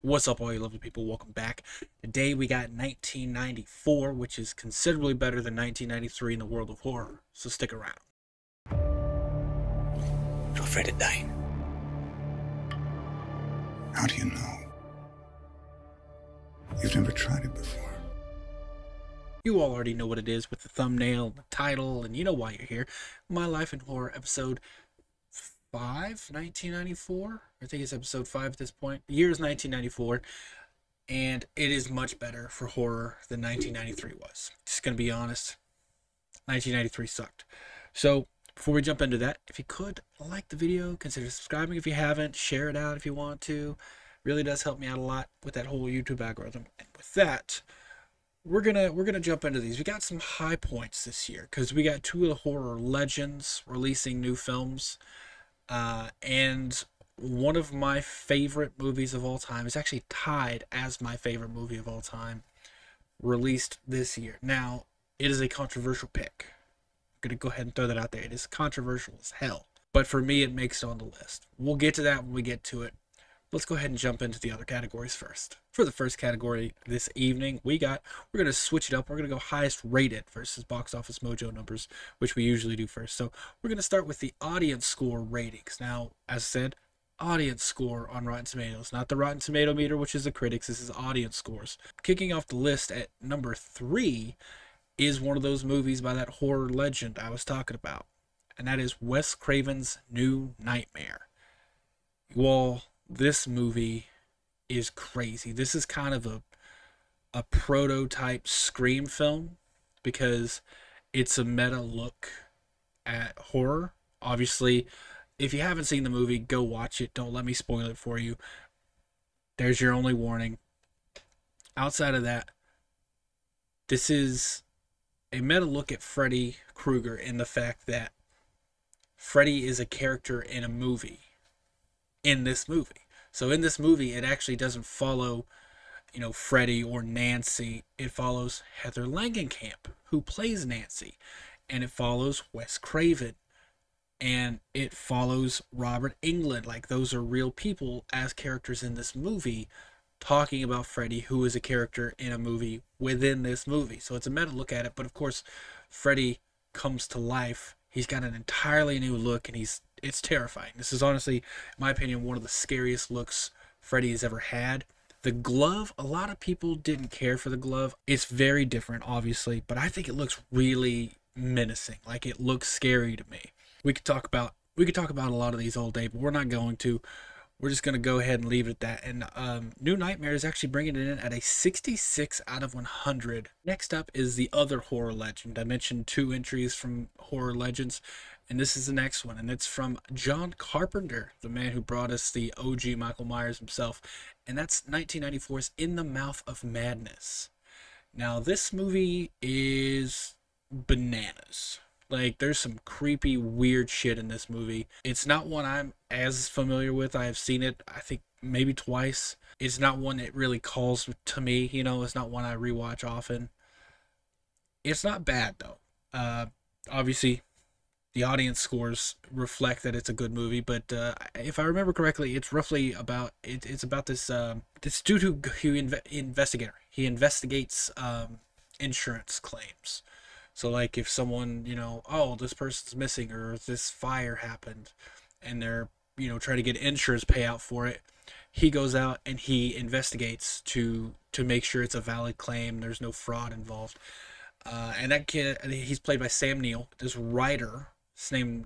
What's up, all you lovely people? Welcome back. Today we got 1994, which is considerably better than 1993 in the world of horror. So stick around. You're afraid of dying. How do you know? You've never tried it before. You all already know what it is with the thumbnail, the title, and you know why you're here. My Life in Horror, episode 5, 1994. I think it's episode 5 at this point. The year is 1994, and it is much better for horror than 1993 was. Just gonna be honest, 1993 sucked. So before we jump into that, if you could like the video, consider subscribing if you haven't, share it out if you want to. Really does help me out a lot with that whole YouTube algorithm. And with that, we're gonna jump into these. We got some high points this year because we got two of the horror legends releasing new films, and one of my favorite movies of all time is actually tied as my favorite movie of all time, released this year. Now, it is a controversial pick. I'm gonna go ahead and throw that out there. It is controversial as hell, but for me, it makes it on the list. We'll get to that when we get to it. Let's go ahead and jump into the other categories first. For the first category this evening, we're going to switch it up. We're going to go highest rated versus Box Office Mojo numbers, which we usually do first. So we're going to start with the audience score ratings. Now, as I said, audience score on Rotten Tomatoes, not the Rotten Tomato meter, which is the critics. This is audience scores. Kicking off the list at number 3 is one of those movies by that horror legend I was talking about, and that is Wes Craven's New Nightmare. You all, this movie is crazy. This is kind of a prototype Scream film because it's a meta look at horror. Obviously, if you haven't seen the movie, go watch it. Don't let me spoil it for you. There's your only warning. Outside of that, this is a meta look at Freddy Krueger in the fact that Freddy is a character in a movie. In this movie. So in this movie, it actually doesn't follow, Freddy or Nancy. It follows Heather Langenkamp, who plays Nancy. And it follows Wes Craven. And it follows Robert Englund. Like, those are real people as characters in this movie, talking about Freddy, who is a character in a movie within this movie. So it's a meta look at it. But of course, Freddy comes to life. He's got an entirely new look, and it's terrifying. This is honestly, in my opinion, one of the scariest looks Freddy has ever had. The glove, a lot of people didn't care for the glove. It's very different, obviously, but I think it looks really menacing. Like, it looks scary to me. We could talk about a lot of these all day, but we're not going to. We're just going to go ahead and leave it at that. And New Nightmare is actually bringing it in at a 66 out of 100. Next up is the other horror legend. I mentioned 2 entries from horror legends, and this is the next one. And it's from John Carpenter, the man who brought us the OG Michael Myers himself. And that's 1994's In the Mouth of Madness. Now, this movie is bananas. Like, there's some creepy, weird shit in this movie. It's not one I'm as familiar with. I have seen it, I think, maybe twice. It's not one that really calls to me, It's not one I rewatch often. It's not bad, though. Obviously, the audience scores reflect that it's a good movie, but if I remember correctly, it's roughly about... It's about this dude who investigator. He investigates insurance claims. So, like, if someone, oh, this person's missing or this fire happened and they're, trying to get insurance payout for it, he goes out and he investigates to make sure it's a valid claim, there's no fraud involved. And that kid, he's played by Sam Neill. This writer, his name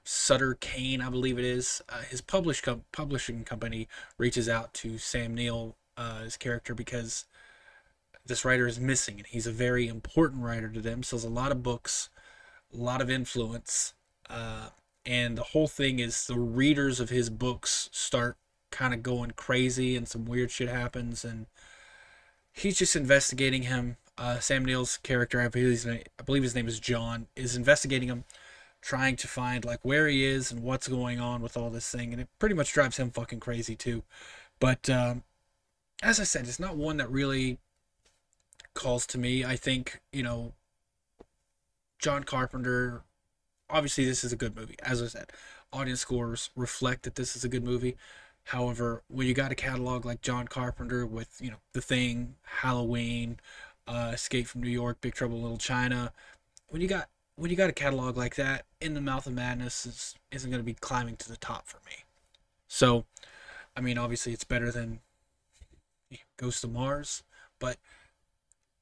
Sutter Kane, I believe it is. His publishing company reaches out to Sam Neill, his character, because this writer is missing, and he's a very important writer to them. Sells a lot of books, a lot of influence, and the whole thing is the readers of his books start kind of going crazy, and some weird shit happens, and he's just investigating him. Sam Neill's character, I believe his name is John, is investigating him, trying to find like where he is and what's going on with all this thing, and it pretty much drives him fucking crazy too. But as I said, it's not one that really calls to me. I think, John Carpenter, obviously this is a good movie. As I said, audience scores reflect that this is a good movie. However, when you got a catalog like John Carpenter with, you know, The Thing, Halloween, Escape from New York, Big Trouble in Little China, when you got a catalog like that, In the Mouth of Madness isn't going to be climbing to the top for me. So, I mean, obviously it's better than Ghost of Mars, but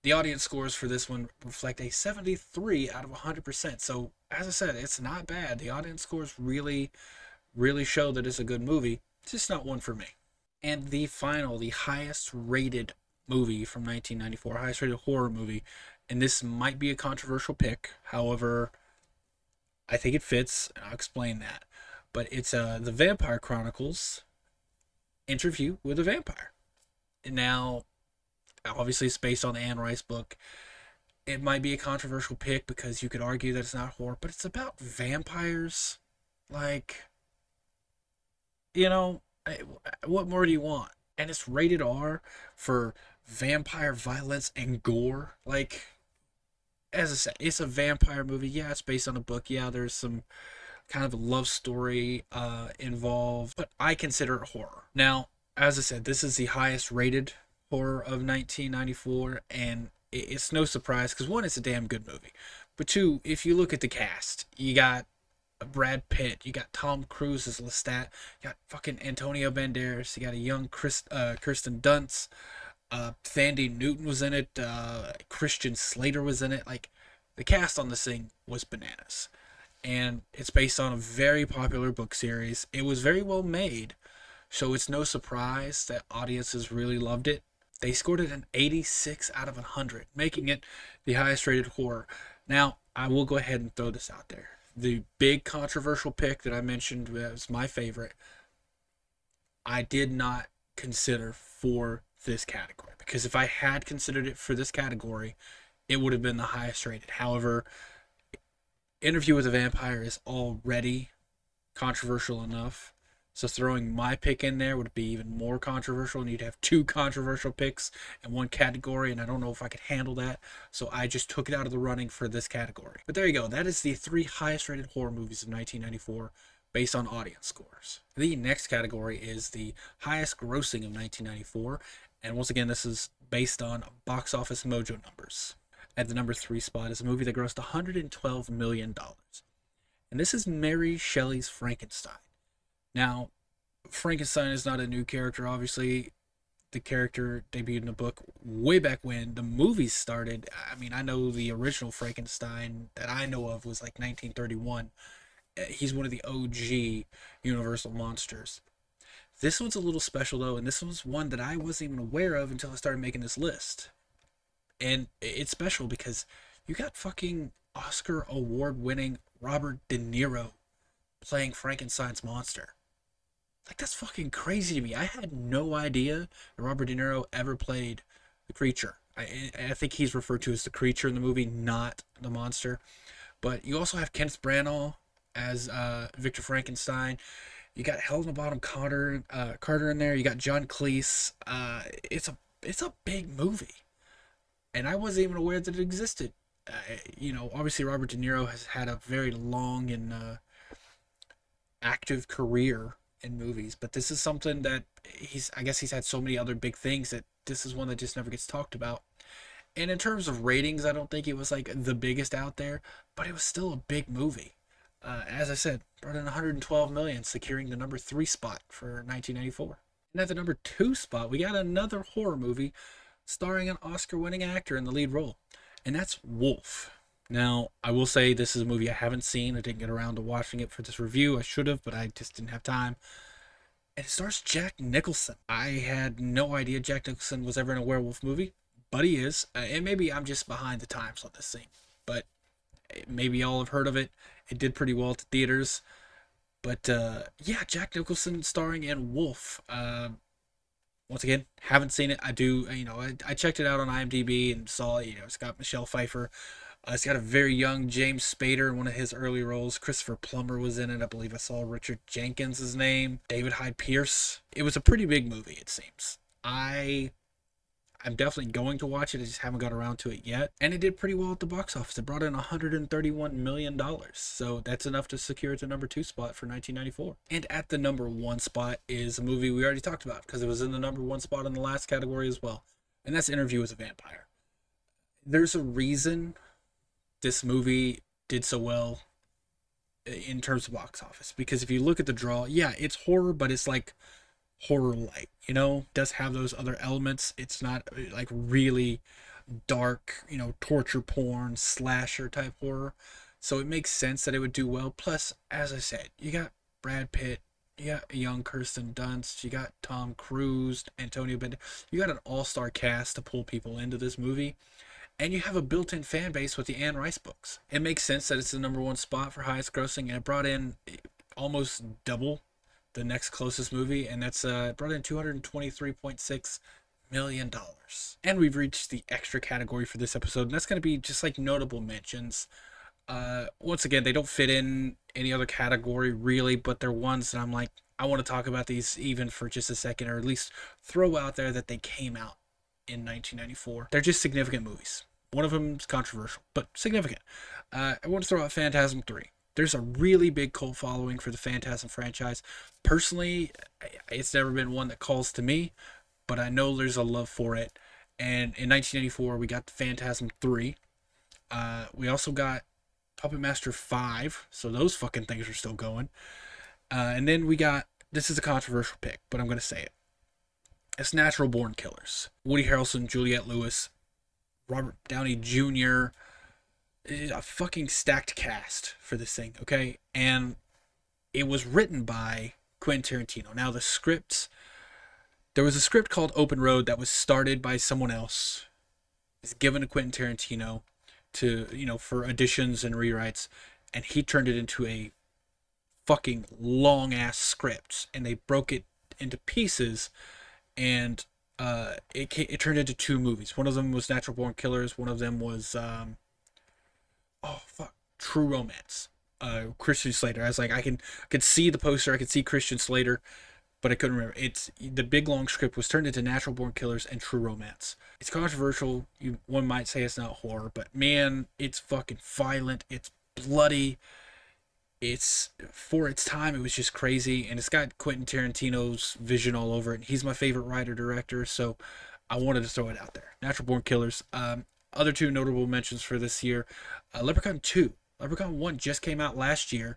the audience scores for this one reflect a 73 out of 100%. So, as I said, it's not bad. The audience scores really, really show that it's a good movie. It's just not one for me. And the final, the highest rated movie from 1994, highest rated horror movie, and this might be a controversial pick. However, I think it fits, and I'll explain that. But it's The Vampire Chronicles, Interview with a Vampire. Now, obviously it's based on the Anne Rice book. It might be a controversial pick because you could argue that it's not horror, but it's about vampires. Like, you know, what more do you want? And it's rated R for vampire violence and gore. Like, as I said, it's a vampire movie. Yeah, it's based on a book. Yeah, there's some kind of a love story involved, but I consider it horror. Now, as I said, this is the highest rated horror of 1994, and it's no surprise because one, it's a damn good movie, but two, if you look at the cast, you got Brad Pitt, you got Tom Cruise as Lestat, you got fucking Antonio Banderas, you got a young Kirsten Dunst, Thandie Newton was in it, Christian Slater was in it. Like, the cast on this thing was bananas. And it's based on a very popular book series. It was very well made, so it's no surprise that audiences really loved it. They scored it an 86 out of 100, making it the highest rated horror. Now, I will go ahead and throw this out there. The big controversial pick that I mentioned was my favorite. I did not consider for this category, because if I had considered it for this category, it would have been the highest rated. However, Interview with a Vampire is already controversial enough, so throwing my pick in there would be even more controversial, and you'd have two controversial picks in one category, and I don't know if I could handle that, so I just took it out of the running for this category. But there you go. That is the 3 highest rated horror movies of 1994 based on audience scores. The next category is the highest grossing of 1994, and once again, this is based on Box Office Mojo numbers. At the number 3 spot is a movie that grossed $112 million. And this is Mary Shelley's Frankenstein. Now, Frankenstein is not a new character, obviously. The character debuted in the book way back when the movies started. I mean, I know the original Frankenstein that I know of was like 1931. He's one of the OG Universal monsters. This one's a little special, though, and this one's one that I wasn't even aware of until I started making this list. And it's special because you got fucking Oscar award-winning Robert De Niro playing Frankenstein's monster. Like, that's fucking crazy to me. I had no idea that Robert De Niro ever played the creature. I think he's referred to as the creature in the movie, not the monster. But you also have Kenneth Branagh as Victor Frankenstein. You got Helena Bonham Carter in there. You got John Cleese. It's a big movie. And I wasn't even aware that it existed. You know, obviously Robert De Niro has had a very long and active career in movies, but this is something that I guess he's had so many other big things that this is one that just never gets talked about. And in terms of ratings, I don't think it was like the biggest out there, but it was still a big movie. As I said, brought in 112 million, securing the number 3 spot for 1994. And at the number 2 spot, we got another horror movie starring an Oscar-winning actor in the lead role, and that's Wolf. Now, I will say this is a movie I haven't seen. I didn't get around to watching it for this review. I should have, but I just didn't have time. And it stars Jack Nicholson. I had no idea Jack Nicholson was ever in a werewolf movie, but he is. And maybe I'm just behind the times on this thing, but maybe y'all have heard of it. It did pretty well at the theaters. But yeah, Jack Nicholson starring in Wolf. Once again, haven't seen it. I do, you know, I checked it out on IMDb and saw, you know, it's got Michelle Pfeiffer. It's got a very young James Spader in one of his early roles. Christopher Plummer was in it. I believe I saw Richard Jenkins' name. David Hyde Pierce. It was a pretty big movie, it seems. I I'm definitely going to watch it. I just haven't got around to it yet. And it did pretty well at the box office. It brought in $131 million. So that's enough to secure the number 2 spot for 1994. And at the number 1 spot is a movie we already talked about because it was in the number 1 spot in the last category as well. And that's Interview with a Vampire. There's a reason this movie did so well in terms of box office. Because if you look at the draw, yeah, it's horror, but it's like horror light, you know, it does have those other elements. It's not like really dark, you know, torture porn, slasher type horror. So it makes sense that it would do well. Plus, as I said, you got Brad Pitt, you got a young Kirsten Dunst, you got Tom Cruise, Antonio Banderas. You got an all-star cast to pull people into this movie. And you have a built-in fan base with the Anne Rice books. It makes sense that it's the number 1 spot for highest grossing, and it brought in almost double the next closest movie, and that's brought in $223.6 million. And we've reached the extra category for this episode, and that's going to be just like notable mentions. Once again, they don't fit in any other category really, but they're ones that I'm like, I want to talk about these even for just a second, or at least throw out there that they came out in 1994. They're just significant movies. One of them is controversial, but significant. I want to throw out Phantasm 3. There's a really big cult following for the Phantasm franchise. Personally, it's never been one that calls to me, but I know there's a love for it. And in 1984, we got the Phantasm 3. We also got Puppet Master 5, so those fucking things are still going. And then we got, this is a controversial pick, but I'm going to say it. It's Natural Born Killers. Woody Harrelson, Juliette Lewis, Robert Downey Jr., a fucking stacked cast for this thing, okay? And it was written by Quentin Tarantino. Now, the scripts, there was a script called Open Road that was started by someone else. It's given to Quentin Tarantino to, you know, for additions and rewrites, and he turned it into a fucking long-ass script, and they broke it into pieces, and it turned into 2 movies. One of them was Natural Born Killers. One of them was True Romance. Christian Slater. I was like, I could see the poster, I could see Christian Slater, but I couldn't remember. It's the big long script was turned into Natural Born Killers and True Romance. It's controversial. One might say it's not horror, but man, it's fucking violent. It's bloody. It's, for its time, it was just crazy, and it's got Quentin Tarantino's vision all over it. He's my favorite writer-director, so I wanted to throw it out there. Natural Born Killers. Other 2 notable mentions for this year. Leprechaun 2. Leprechaun 1 just came out last year.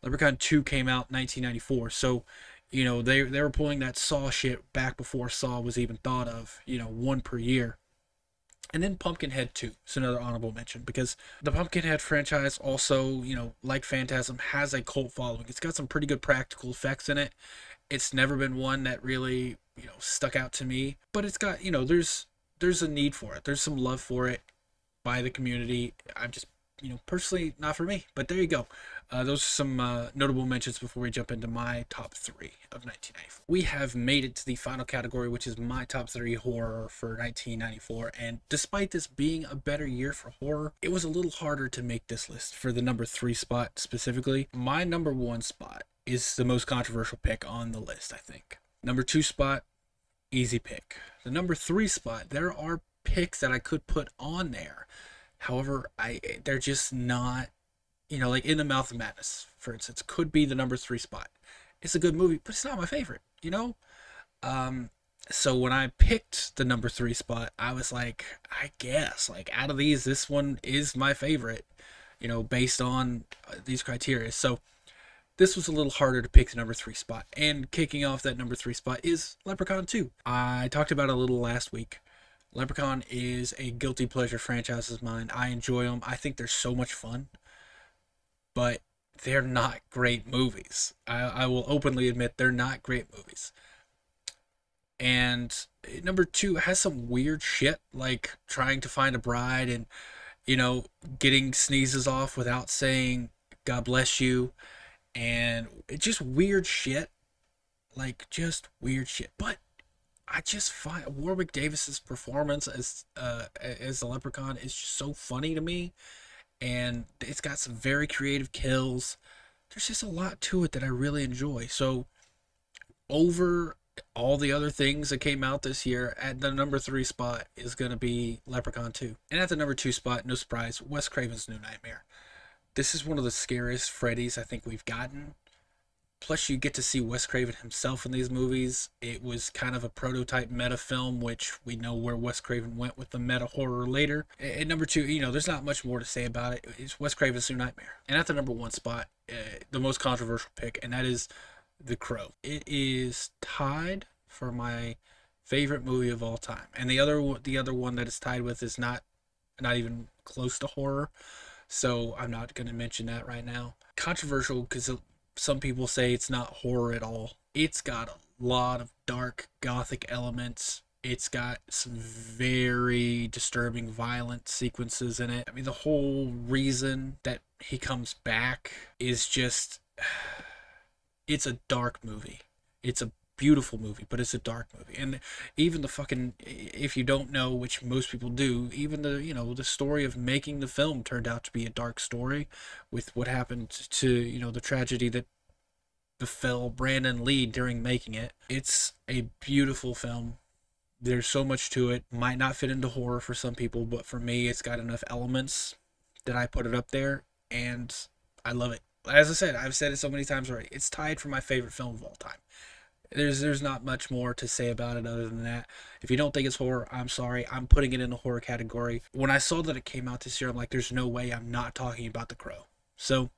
Leprechaun 2 came out 1994, so, you know, they were pulling that Saw shit back before Saw was even thought of, you know, 1 per year. And then Pumpkinhead 2 is another honorable mention, because the Pumpkinhead franchise also, you know, like Phantasm, has a cult following. It's got some pretty good practical effects in it. It's never been one that really, you know, stuck out to me. But it's got, you know, there's a need for it. There's some love for it by the community. I'm just, you know, personally not for me. But there you go. Those are some notable mentions before we jump into my top 3 of 1994. We have made it to the final category, which is my top 3 horror for 1994. And despite this being a better year for horror, it was a little harder to make this list for the number 3 spot specifically. My number 1 spot is the most controversial pick on the list, I think. Number 2 spot, easy pick. The number 3 spot, there are picks that I could put on there. However, they're just not, you know, like In the Mouth of Madness, for instance, could be the number 3 spot. It's a good movie, but it's not my favorite, you know? So when I picked the number 3 spot, I was like, I guess, like, out of these, this one is my favorite, you know, based on these criteria. So this was a little harder to pick the number 3 spot. And kicking off that number 3 spot is Leprechaun 2. I talked about it a little last week. Leprechaun is a guilty pleasure franchise of mine. I enjoy them. I think they're so much fun. But they're not great movies. I will openly admit they're not great movies. And number 2 has some weird shit, like Trying to Find a Bride and, you know, getting sneezes off without saying God bless you. And it's just weird shit. Like, just weird shit. But I just find Warwick Davis's performance as the Leprechaun is just so funny to me. And it's got some very creative kills. There's just a lot to it that I really enjoy. So over all the other things that came out this year, at the number 3 spot is going to be Leprechaun 2. And at the number 2 spot, no surprise, Wes Craven's New Nightmare. This is one of the scariest Freddy's I think we've gotten. Plus, you get to see Wes Craven himself in these movies. It was kind of a prototype meta film, which we know where Wes Craven went with the meta horror later. At number 2, there's not much more to say about it. It's Wes Craven's New Nightmare. And at the number 1 spot, the most controversial pick, and that is The Crow. It is tied for my favorite movie of all time, and the other one that it's tied with is not even close to horror, so I'm not going to mention that right now. Controversial because some people say it's not horror at all. It's got a lot of dark gothic elements. It's got some very disturbing violent sequences in it. I mean, the whole reason that he comes back is just, it's a dark movie. It's a beautiful movie, but it's a dark movie. And even the fucking, if you don't know, which most people do, even the story of making the film turned out to be a dark story with what happened to, the tragedy that befell Brandon Lee during making it. It's a beautiful film. There's so much to it. Might not fit into horror for some people, but for me, it's got enough elements that I put it up there, and I love it. As I said, I've said it so many times already. It's tied for my favorite film of all time. There's not much more to say about it other than that. If you don't think it's horror, I'm sorry. I'm putting it in the horror category. When I saw that it came out this year, I'm like, there's no way I'm not talking about The Crow. So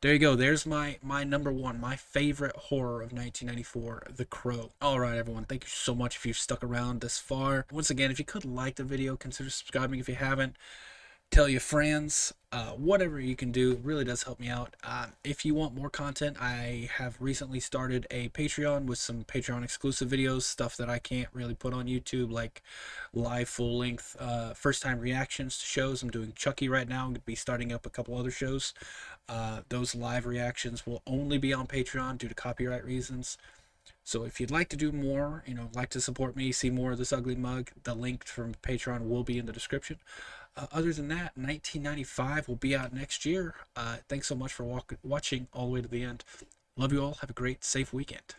there you go. There's my number 1, my favorite horror of 1994, The Crow. All right, everyone. Thank you so much if you've stuck around this far. Once again, if you could like the video, consider subscribing if you haven't. Tell your friends, whatever you can do, it really does help me out. If you want more content, I have recently started a Patreon with some Patreon exclusive videos, stuff that I can't really put on YouTube, like live full-length first time reactions to shows. I'm doing Chucky right now. I'm going to be starting up a couple other shows. Those live reactions will only be on Patreon due to copyright reasons. So if you'd like to do more, like to support me, see more of this ugly mug, the link from Patreon will be in the description. Other than that, 1995 will be out next year. Thanks so much for watching all the way to the end. Love you all. Have a great, safe weekend.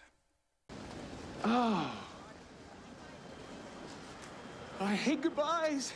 Oh. I hate goodbyes.